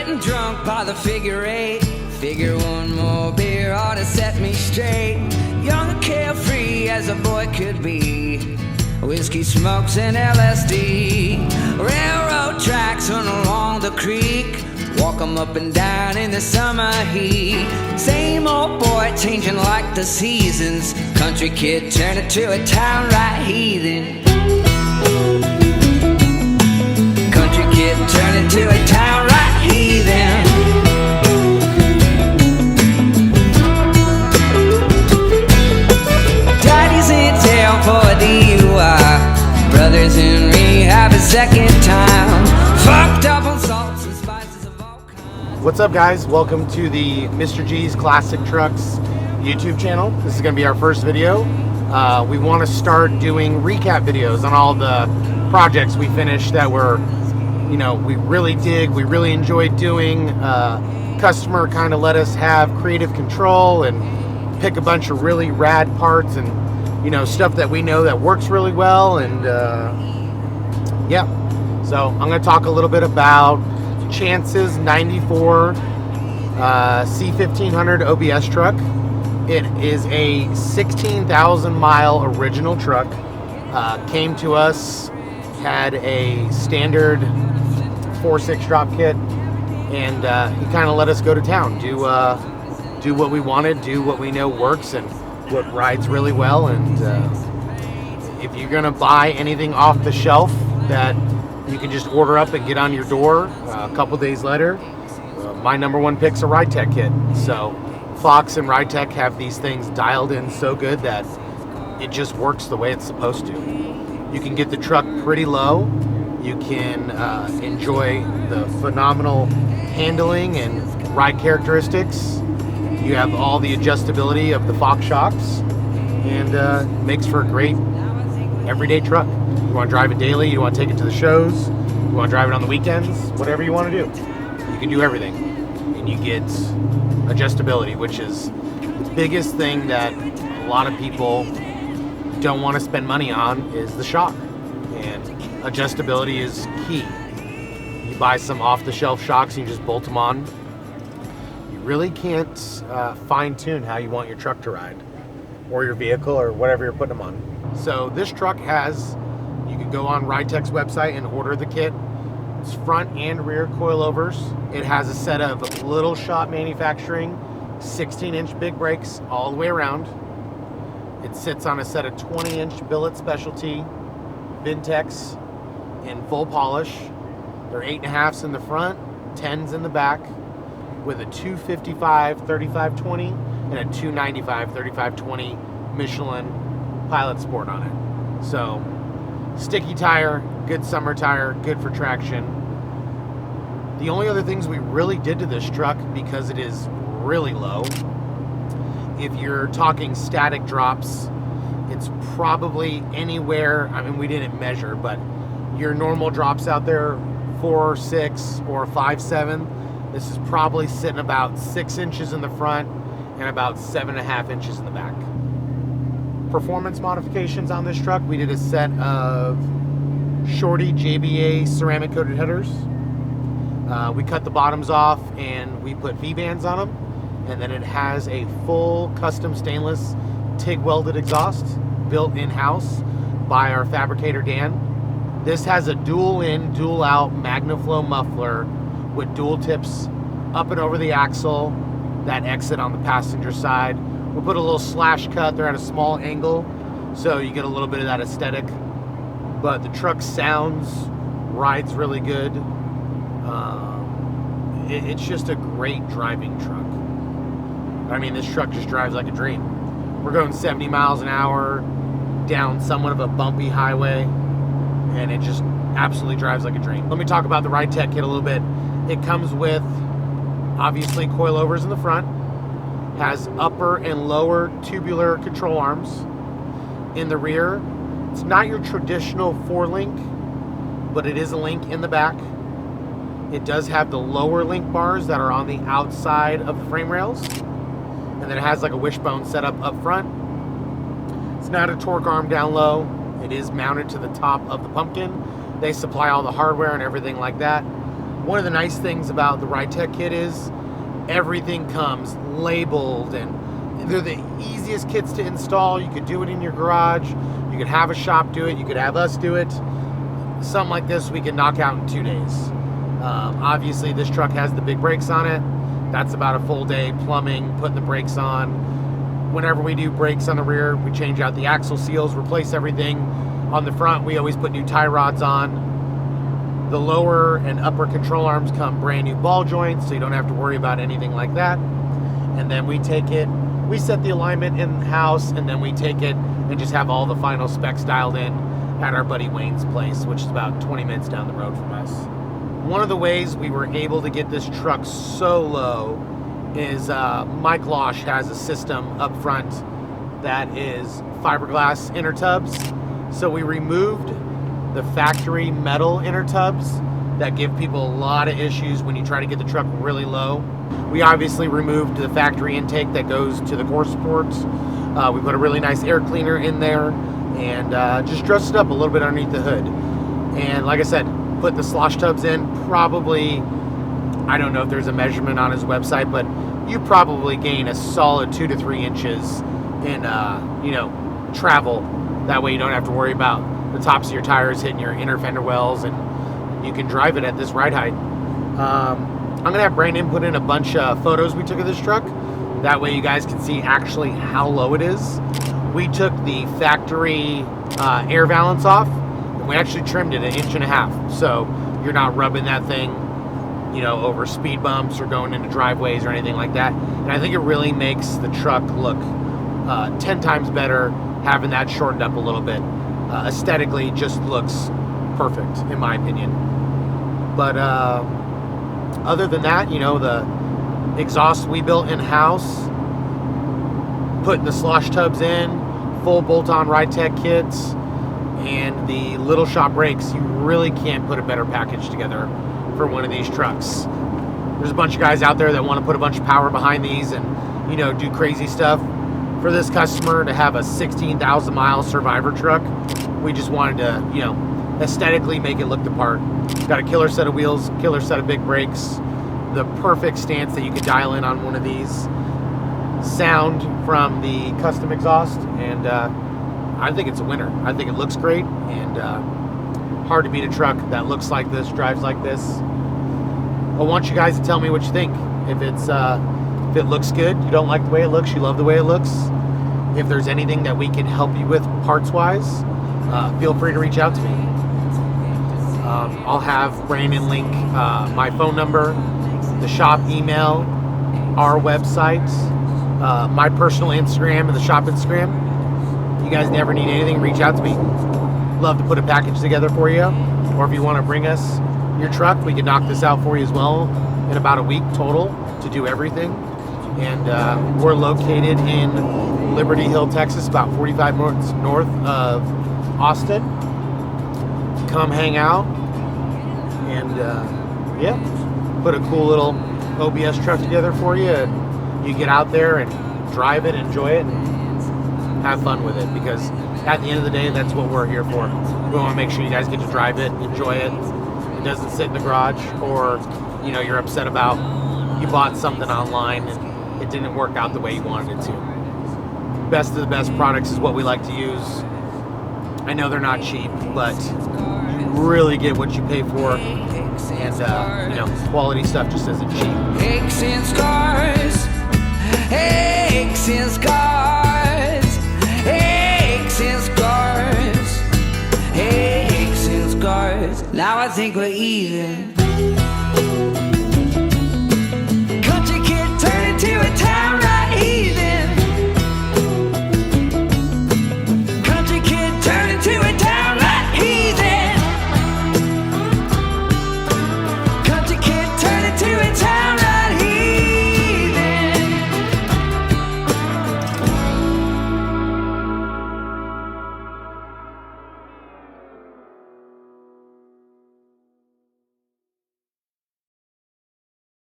getting drunk by the figure eight. Figure one more beer ought to set me straight. Young and carefree as a boy could be. Whiskey smokes and LSD. Railroad tracks run along the creek. Walk 'em up and down in the summer heat. Same old boy changing like the seasons. Country kid turning to a town right heathen. Country kid turning to a town right heathen. Daddy's in town for a DUI. Brothers in rehab a second time. Fucked up on salts and spices of all kinds. What's up, guys? Welcome to the Mr. G's Classic Trucks YouTube channel. This is going to be our first video. We want to start doing recap videos on all the projects we finished that were, we really dig, we really enjoyed doing. Customer kind of let us have creative control and pick a bunch of really rad parts and stuff that we know that works really well. And yeah, so I'm going to talk a little bit about Chance's 94 C1500 OBS truck. It is a 16,000 mile original truck. Came to us, had a standard 4.6 drop kit, and he kind of let us go to town, do what we wanted, do what we know works and what rides really well. And if you're gonna buy anything off the shelf that you can just order up and get on your door a couple days later, my number one pick's a Ride Tech kit. So Fox and Ride Tech have these things dialed in so good that it just works the way it's supposed to. You can get the truck pretty low. You can enjoy the phenomenal handling and ride characteristics. You have all the adjustability of the Fox shocks, and makes for a great everyday truck. You want to drive it daily, you want to take it to the shows, you want to drive it on the weekends, whatever you want to do. You can do everything. And you get adjustability, which is the biggest thing that a lot of people don't want to spend money on, is the shock. And adjustability is key. You buy some off-the-shelf shocks and you just bolt them on. You really can't fine-tune how you want your truck to ride, or your vehicle, or whatever you're putting them on. So this truck has, you can go on Ride Tech's website and order the kit. It's front and rear coilovers. It has a set of Little Shot Manufacturing 16-inch big brakes all the way around. It sits on a set of 20-inch billet specialty Vintex in full polish. They're 8.5s in the front, 10s in the back, with a 255 3520 and a 295 3520 Michelin Pilot Sport on it. So sticky tire, good summer tire, good for traction. The only other things we really did to this truck, because it is really low, if you're talking static drops, it's probably anywhere, we didn't measure, but your normal drops out there, 4.6 or 5.7, this is probably sitting about 6 inches in the front and about 7.5 inches in the back. Performance modifications on this truck: we did a set of Shorty JBA ceramic coated headers. We cut the bottoms off and we put V-bands on them, and then it has a full custom stainless TIG welded exhaust built in-house by our fabricator Dan. This has a dual in, dual out MagnaFlow muffler with dual tips up and over the axle that exit on the passenger side. We'll put a little slash cut. They're at a small angle, so you get a little bit of that aesthetic. But the truck sounds, rides really good. It's just a great driving truck. This truck just drives like a dream. We're going 70 miles an hour down somewhat of a bumpy highway, and it just absolutely drives like a dream. Let me talk about the Ride Tech kit a little bit. It comes with, obviously, coilovers in the front, has upper and lower tubular control arms. In the rear, it's not your traditional 4-link, but it is a link in the back. It does have the lower link bars that are on the outside of the frame rails, and then it has like a wishbone set up front. It's not a torque arm down low. It is mounted to the top of the pumpkin. They supply all the hardware and everything like that. One of the nice things about the Ride Tech kit is everything comes labeled, and they're the easiest kits to install. You could do it in your garage. You could have a shop do it. You could have us do it. Something like this we can knock out in 2 days. Obviously, this truck has the big brakes on it. That's about a full day plumbing, putting the brakes on. Whenever we do brakes on the rear, we change out the axle seals, replace everything. On the front, we always put new tie rods on. The lower and upper control arms come brand new ball joints, so you don't have to worry about anything like that. And then we take it, we set the alignment in-house, and then we take it and just have all the final specs dialed in at our buddy Wayne's place, which is about 20 minutes down the road from us. One of the ways we were able to get this truck so low is Mike Losh has a system up front that is fiberglass inner tubs. So we removed the factory metal inner tubs that give people a lot of issues when you try to get the truck really low. We obviously removed the factory intake that goes to the core supports. We put a really nice air cleaner in there and just dressed it up a little bit underneath the hood. And like I said, put the slosh tubs in. Probably, I don't know if there's a measurement on his website, but you probably gain a solid 2 to 3 inches in travel. That way you don't have to worry about the tops of your tires hitting your inner fender wells, and you can drive it at this ride height. I'm gonna have Brandon put in a bunch of photos we took of this truck. That way you guys can see actually how low it is. We took the factory air valance off, and we actually trimmed it 1.5 inches. So you're not rubbing that thing, over speed bumps or going into driveways or anything like that. And I think it really makes the truck look 10 times better, having that shortened up a little bit. Aesthetically, just looks perfect, in my opinion. But other than that, the exhaust we built in-house, putting the slosh tubs in, full bolt-on Ride Tech kits, and the little shop brakes, you really can't put a better package together for one of these trucks. There's a bunch of guys out there that want to put a bunch of power behind these and, do crazy stuff. For this customer to have a 16,000 mile Survivor truck, we just wanted to, aesthetically make it look the part. Got a killer set of wheels, killer set of big brakes, the perfect stance that you could dial in on one of these, sound from the custom exhaust, and I think it's a winner. I think it looks great, and hard to beat a truck that looks like this, drives like this. I want you guys to tell me what you think. If it looks good, you don't like the way it looks, you love the way it looks. If there's anything that we can help you with parts-wise, feel free to reach out to me. I'll have Brandon link my phone number, the shop email, our website, my personal Instagram, and the shop Instagram. You guys never need anything, reach out to me. Love to put a package together for you. Or if you want to bring us your truck, we can knock this out for you as well in about a week total to do everything. And we're located in Liberty Hill, Texas, about 45 minutes north of Austin. Come hang out and put a cool little OBS truck together for you. And you get out there and drive it, enjoy it, and have fun with it, because at the end of the day, that's what we're here for. We want to make sure you guys get to drive it, enjoy it. It doesn't sit in the garage, or you're upset about you bought something online and it didn't work out the way you wanted it to. Best of the best products is what we like to use. I know they're not cheap, but you really get what you pay for, and quality stuff just isn't cheap. Aches and scars, aches and scars, aches and scars, aches and scars. Now I think we're even.